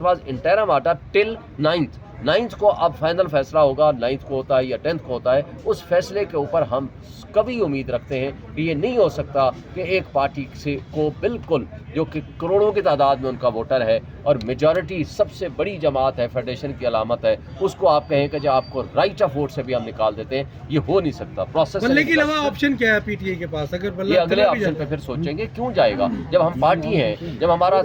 was interim order till 9th को अब final फैसला होगा, 9th को होता है या 10th को होता है। उस फैसले के ऊपर हम कभी उम्मीद रखते हैं कि ये नहीं हो सकता कि एक पार्टी से को बिल्कुल जो कि करोड़ों की तादाद में उनका वोटर है और मेजॉरिटी सबसे बड़ी जमात है, फेडरेशन की अलामत है, उसको आप कहें कि जो आपको राइट ऑफ वोट से भी हम निकाल देते हैं, ये हो नहीं सकता। प्रोसेस बल्ले के अलावा ऑप्शन क्या है पीटीआई के पास? अगर ये अगले ऑप्शन पे फिर सोचेंगे, क्यों जाएगा? जब हम पार्टी हैं, जब हमारा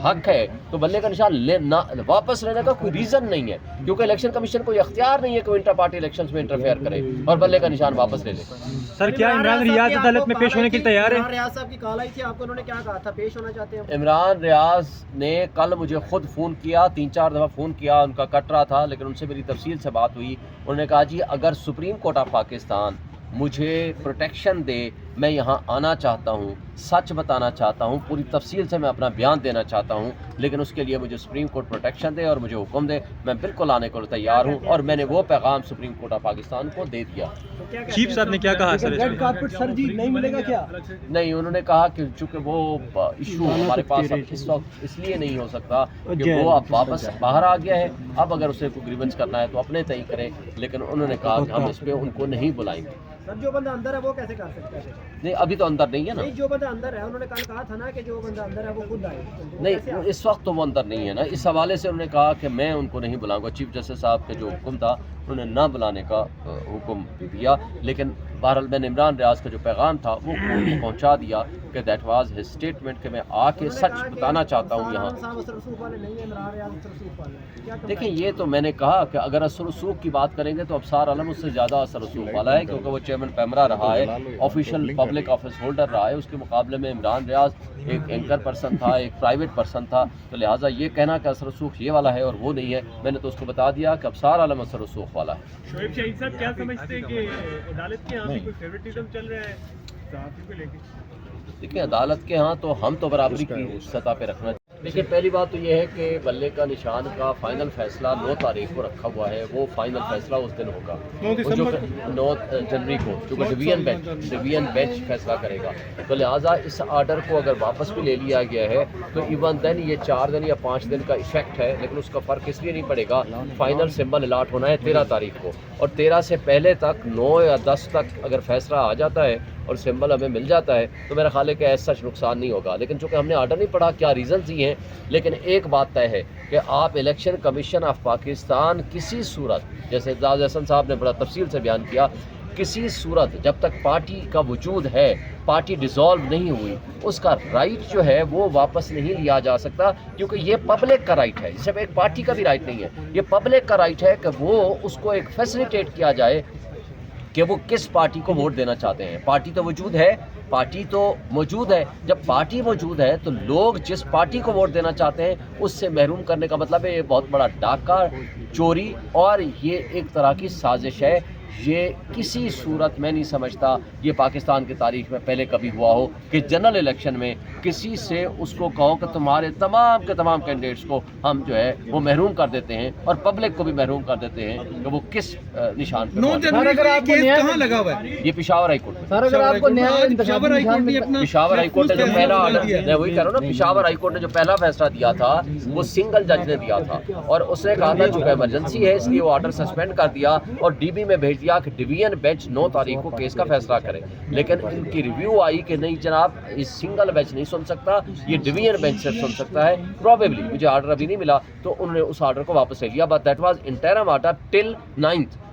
हक है, तो बल्ले का निशान वापस लेने का कोई रीजन नहीं है, क्योंकि इलेक्शन कमीशन को इख्तियार नहीं है कि इंटर पार्टी इलेक्शंस में इंटरफेयर करे और बल्ले का निशान वापस ले ले। सर, क्या इमरान रियाज अदालत में पेश होने के लिए तैयार है? इमरान रियाज साहब की कॉल आई थी आपको, उन्होंने क्या कहा था? पेश होना चाहते हैं? इमरान रियाज ने कल मुझे खुद फ़ोन किया, 3-4 दफ़ा फ़ोन किया, उनका कट रहा था, लेकिन उनसे मेरी तफसील से बात हुई। उन्होंने कहा जी अगर सुप्रीम कोर्ट ऑफ पाकिस्तान मुझे प्रोटेक्शन दे, मैं यहाँ आना चाहता हूँ, सच बताना चाहता हूँ, पूरी तफसील से मैं अपना बयान देना चाहता हूँ, लेकिन उसके लिए मुझे सुप्रीम कोर्ट प्रोटेक्शन दे और मुझे हुक्म दे, मैं बिल्कुल आने को तैयार हूँ। और मैंने वो पैगाम सुप्रीम कोर्ट ऑफ पाकिस्तान को दे दिया। चीफ साहब ने क्या कहा सर? रेड कारपेट सर जी नहीं मिलेगा क्या? नहीं, उन्होंने कहा कि चूँकि वो इशू हमारे पास इस वक्त इसलिए नहीं हो सकता कि वो अब वापस बाहर आ गया है। अब अगर उसे कोई ग्रीवेंस करना है तो अपने तय करे, लेकिन उन्होंने कहा कि हम इस पर उनको नहीं बुलाएंगे। सर, जो बंदा अंदर है वो कैसे कर सकता है? नहीं, अभी तो अंदर नहीं है ना। नहीं, जो बंदा अंदर है, उन्होंने कल कहा था ना कि जो बंदा अंदर है वो खुद आए। नहीं, इस वक्त तो वो अंदर नहीं है ना। इस हवाले से उन्होंने कहा कि मैं उनको नहीं बुलाऊंगा। चीफ जस्टिस साहब के जो हुक्म था उन्होंने ना बुलाने का हुक्म दिया, लेकिन बहरहाल मैंने इमरान रियाज का जो पैगाम था वो उनको पहुंचा दिया कि दैट वाज हिज स्टेटमेंट कि मैं आके सच बताना चाहता हूँ यहाँ। देखिए, ये तो मैंने कहा कि अगर असर रसूख की बात करेंगे तो अबसार आलम उससे ज़्यादा असर रसूख वाला है, क्योंकि वो चेयरमैन पैमरा रहा है, ऑफिशियल पब्लिक ऑफिस होल्डर रहा है। उसके मुकाबले में इमरान रियाज एक एंकर पर्सन था, एक प्राइवेट पर्सन था, तो लिहाजा ये कहना कि असर रसूख ये वाला है और वो नहीं है, मैंने तो उसको बता दिया कि अबसार आलम असर रसूख वाला है। शोएब शाहीन साहब, क्या समझते हैं कि अदालत के यहाँ भी कोई फेवरेटिज्म चल रहा है सहाफ़ी को लेकर? देखिए, अदालत के यहाँ तो हम तो बराबरी की सतह पे रखना। देखिए, पहली बात तो ये है कि बल्ले का निशान का फाइनल फैसला 9 तारीख को रखा हुआ है। वो फाइनल फैसला उस दिन होगा, 9 जनवरी को, चूँकि डिवीजन बेंच फैसला करेगा। तो लिहाजा इस आर्डर को अगर वापस भी ले लिया गया है तो इवन देन ये 4 दिन या 5 दिन का इफेक्ट है, लेकिन उसका फ़र्क इसलिए नहीं पड़ेगा। फाइनल सिंबल अलाट होना है 13 तारीख को, और 13 से पहले तक 9 या 10 तक अगर फैसला आ जाता है और सिंबल हमें मिल जाता है तो मेरा ख्याल है कि ऐसा सच नुकसान नहीं होगा। लेकिन चूँकि हमने आर्डर नहीं पढ़ा क्या रीज़न्स ही हैं, लेकिन एक बात तय है कि आप इलेक्शन कमीशन ऑफ पाकिस्तान किसी सूरत, जैसे एजाज हसन साहब ने बड़ा तफसील से बयान किया, किसी सूरत जब तक पार्टी का वजूद है, पार्टी डिसॉल्व नहीं हुई, उसका राइट जो है वो वापस नहीं लिया जा सकता, क्योंकि ये पब्लिक का राइट है, सिर्फ एक पार्टी का भी राइट नहीं है, ये पब्लिक का राइट है कि वो उसको एक फैसिलिटेट किया जाए कि वो किस पार्टी को वोट देना चाहते हैं। पार्टी तो वजूद है, पार्टी तो मौजूद है, जब पार्टी मौजूद है तो लोग जिस पार्टी को वोट देना चाहते हैं उससे महरूम करने का मतलब है ये बहुत बड़ा डाका, चोरी, और ये एक तरह की साजिश है। ये किसी सूरत में नहीं समझता ये पाकिस्तान की तारीख में पहले कभी हुआ हो कि जनरल इलेक्शन में किसी से उसको कहो कि तुम्हारे तमाम के तमाम कैंडिडेट्स को हम जो है वो महरूम कर देते हैं और पब्लिक को भी महरूम कर देते हैं कि वो किस निशान पे। 9 जनवरी को केस कहाँ लगा हुआ है? ये पेशावर हाई कोर्ट में। सर, अगर आपको पेशावर हाई कोर्ट ने अपना पेशावर हाई कोर्ट ने जो पहला ऑर्डर, मैं वही कह रहा हूँ ना, पेशावर हाई कोर्ट ने जो पहला फैसला दिया था वो सिंगल जज ने दिया था, और उसने कहा था चूँकि इमरजेंसी है इसलिए वो ऑर्डर सस्पेंड कर दिया और डीबी में भेज दिया कि डिवीजन बेंच 9 तारीख को केस का फैसला करे। लेकिन इनकी रिव्यू आई कि नहीं जनाब, इस सिंगल बेंच नहीं सुन सकता, ये डिवीजन बेंच से सुन सकता है। प्रॉबेबली मुझे ऑर्डर अभी नहीं मिला तो उन्होंने उस ऑर्डर को वापस ले लिया, but that was interim order till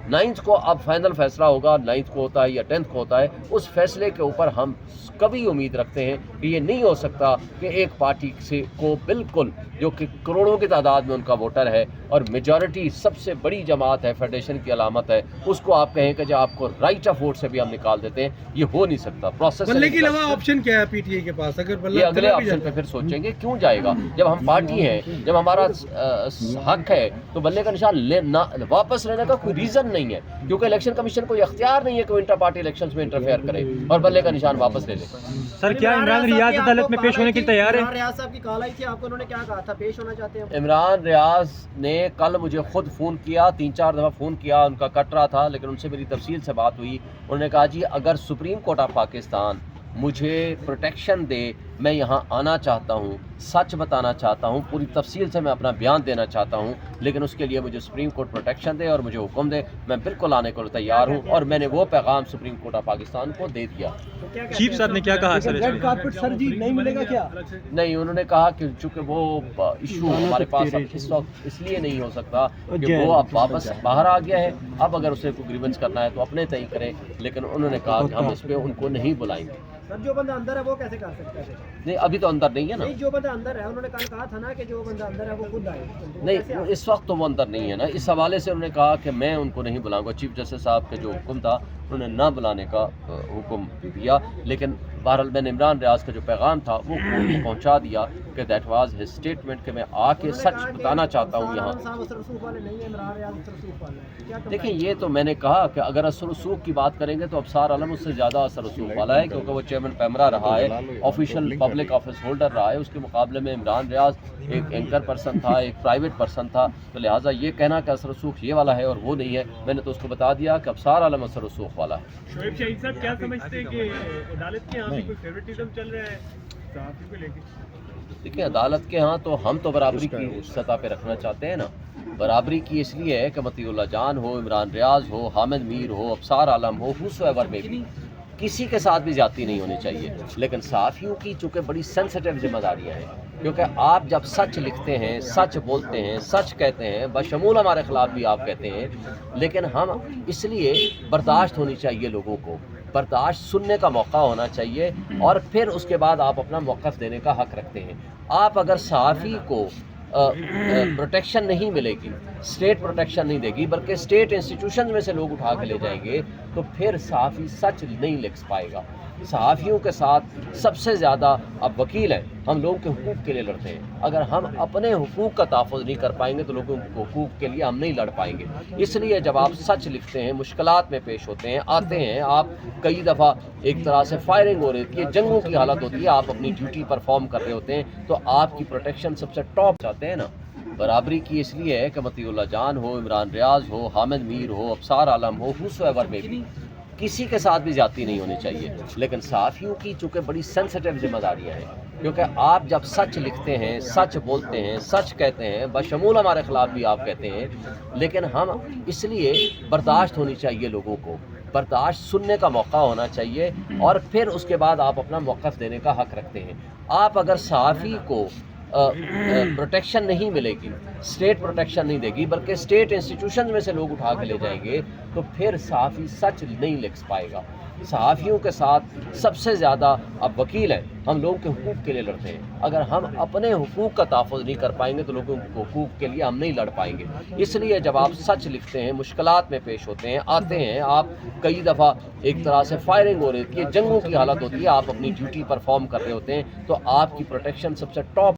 9th को अब फाइनल फैसला होगा, 9th को होता है या 10th को होता है। उस फैसले के ऊपर हम कभी उम्मीद रखते हैं कि ये नहीं हो सकता कि एक पार्टी से को बिल्कुल जो कि करोड़ों की तादाद में उनका वोटर है और मेजॉरिटी सबसे बड़ी जमात है, फेडरेशन की अलामत है, उसको आप कहें कि जो आपको राइट ऑफ वोट से भी हम निकाल देते हैं, ये हो नहीं सकता। प्रोसेस बल्ले के अलावा ऑप्शन क्या है पीटीआई के पास? अगर ये अगले ऑप्शन पे फिर सोचेंगे, क्यों जाएगा? जब हम पार्टी हैं, जब हमारा हक है, तो बल्ले का निशान वापस लेने का कोई रीज़न नहीं है, क्योंकि इलेक्शन कमीशन को इख्तियार नहीं है कि इंटर पार्टी इलेक्शंस में इंटरफेयर करे और बल्ले का निशान वापस ले ले। सर, क्या इमरान रियाज अदालत में पेश होने के लिए तैयार है? इमरान रियाज साहब की कॉल आई थी आपको, उन्होंने क्या कहा था? पेश होना चाहते हैं? इमरान रियाज ने कल मुझे खुद फ़ोन किया, 3-4 दफ़ा फ़ोन किया, उनका कट रहा था, लेकिन उनसे मेरी तफसील से बात हुई। उन्होंने कहा जी अगर सुप्रीम कोर्ट ऑफ पाकिस्तान मुझे प्रोटेक्शन दे, میں یہاں آنا چاہتا ہوں, سچ بتانا چاہتا ہوں, پوری تفصیل سے میں اپنا بیان دینا چاہتا ہوں, لیکن اس کے لیے مجھے سپریم کورٹ پروٹیکشن دے اور مجھے حکم دے, میں بالکل آنے کو تیار ہوں. اور میں نے وہ پیغام سپریم کورٹ آف پاکستان کو دے دیا. چیف صاحب نے کیا کہا سر اس ریڈ کارپٹ سر جی نہیں ملے گا کیا؟ نہیں, انہوں نے کہا کہ چونکہ وہ ایشو ہمارے پاس اب اس وقت اس لیے نہیں ہو سکتا کہ وہ اب واپس باہر آ گیا ہے. اب اگر اسے کوئی گریونس کرنا ہے تو اپنے تئیں کرے, لیکن انہوں نے کہا کہ ہم اس پہ ان کو نہیں بلائیں گے. سر جو بندہ اندر ہے وہ کیسے کر سکتا ہے؟ نہیں, ابھی تو اندر نہیں ہے نا. نہیں, جو بندہ اندر ہے انہوں نے کل کہا تھا نا کہ جو بندہ اندر ہے وہ خود آئے. نہیں, اس وقت تو وہ اندر نہیں ہے نا. اس حوالے سے انہوں نے کہا کہ میں ان کو نہیں بلاؤں گا. چیف جسٹس صاحب کا جو حکم تھا انہوں نے نہ بلانے کا حکم دیا, لیکن بہرحال میں نے عمران ریاض کا جو پیغام تھا وہ کورٹ کو پہنچا دیا کہ دیٹ واز ہز اسٹیٹمنٹ, کہ میں آ کے سچ بتانا چاہتا ہوں یہاں. دیکھیں, یہ تو میں نے کہا کہ اگر اثر رسوخ کی بات کریں گے تو ابصار عالم اس سے زیادہ اثر رسوخ والا ہے, کیونکہ وہ چیئرمین پیمرا رہا ہے, آفیشیل پبلک آفس ہولڈر رہا ہے. اس کے مقابلے میں عمران ریاض ایک اینکر پرسن تھا, ایک پرائیویٹ پرسن تھا, تو لہٰذا یہ کہنا کہ اثر رسوخ یہ والا ہے اور وہ نہیں ہے, میں نے تو اس کو بتا دیا کہ ابصار عالم اثر رسوخ والا ہے. شعیب شہید صاحب کیا سمجھتے ہیں کہ عدالت کے یہاں بھی کوئی فیوریٹزم چل رہا ہے صحافی کو لے کے؟ دیکھیں, عدالت کے ہاں تو ہم تو برابری کی سطح پہ رکھنا چاہتے ہیں نا. برابری کی اس لیے ہے کہ مطیع اللہ جان ہو, عمران ریاض ہو, حامد میر ہو, ابصار عالم ہو, whosoever میں بھی کسی کے ساتھ بھی زیادتی نہیں ہونی چاہیے. لیکن صحافیوں کی چونکہ بڑی سینسیٹیو ذمہ داریاں ہیں, کیونکہ آپ جب سچ لکھتے ہیں, سچ بولتے ہیں, سچ کہتے ہیں, بشمول ہمارے خلاف بھی آپ کہتے ہیں, لیکن ہم اس لیے برداشت ہونی چاہیے, لوگوں کو برداشت سننے کا موقع ہونا چاہیے, اور پھر اس کے بعد آپ اپنا موقف دینے کا حق رکھتے ہیں. آپ اگر صحافی کو پروٹیکشن نہیں ملے گی, اسٹیٹ پروٹیکشن نہیں دے گی, بلکہ اسٹیٹ انسٹیٹیوشن میں سے لوگ اٹھا کے لے جائیں گے, تو پھر صحافی سچ نہیں لکھ پائے گا. صحافیوں کے ساتھ سب سے زیادہ اب وکیل ہیں, ہم لوگوں کے حقوق کے لیے لڑتے ہیں. اگر ہم اپنے حقوق کا تحفظ نہیں کر پائیں گے تو لوگوں کے حقوق کے لیے ہم نہیں لڑ پائیں گے. اس لیے جب آپ سچ لکھتے ہیں, مشکلات میں پیش ہوتے ہیں, آتے ہیں, آپ کئی دفعہ ایک طرح سے فائرنگ ہو رہی ہے, جنگوں کی حالت ہوتی ہے, آپ اپنی ڈیوٹی پرفارم کر رہے ہوتے ہیں, تو آپ کی پروٹیکشن سب سے ٹاپ چاہتے ہیں نا. برابری کی اس لیے ہے کہ مطیع اللہ جان ہو, عمران ریاض ہو, حامد میر ہو, ابصار عالم ہو, whosoever میں بھی کسی کے ساتھ بھی زیادتی نہیں ہونی چاہیے. لیکن صحافیوں کی چونکہ بڑی سینسیٹیو ذمہ داریاں ہیں, کیونکہ آپ جب سچ لکھتے ہیں, سچ بولتے ہیں, سچ کہتے ہیں, بشمول ہمارے خلاف بھی آپ کہتے ہیں, لیکن ہم اس لیے برداشت ہونی چاہیے, لوگوں کو برداشت سننے کا موقع ہونا چاہیے, اور پھر اس کے بعد آپ اپنا موقف دینے کا حق رکھتے ہیں. آپ اگر صحافی کو پروٹیکشن نہیں ملے گی, اسٹیٹ پروٹیکشن نہیں دے گی, بلکہ اسٹیٹ انسٹیٹیوشن میں سے لوگ اٹھا کے لے جائیں گے, تو پھر صحافی سچ نہیں لکھ پائے گا. صحافیوں کے ساتھ سب سے زیادہ اب وکیل ہیں, ہم لوگوں کے حقوق کے لیے لڑتے ہیں. اگر ہم اپنے حقوق کا تحفظ نہیں کر پائیں گے تو لوگوں کے حقوق کے لیے ہم نہیں لڑ پائیں گے. اس لیے جب آپ سچ لکھتے ہیں, مشکلات میں پیش ہوتے ہیں, آتے ہیں, آپ کئی دفعہ ایک طرح سے فائرنگ ہو رہی ہے, جنگوں کی حالت ہوتی ہے, آپ اپنی ڈیوٹی پرفارم کر رہے ہوتے ہیں, تو آپ کی پروٹیکشن سب سے ٹاپ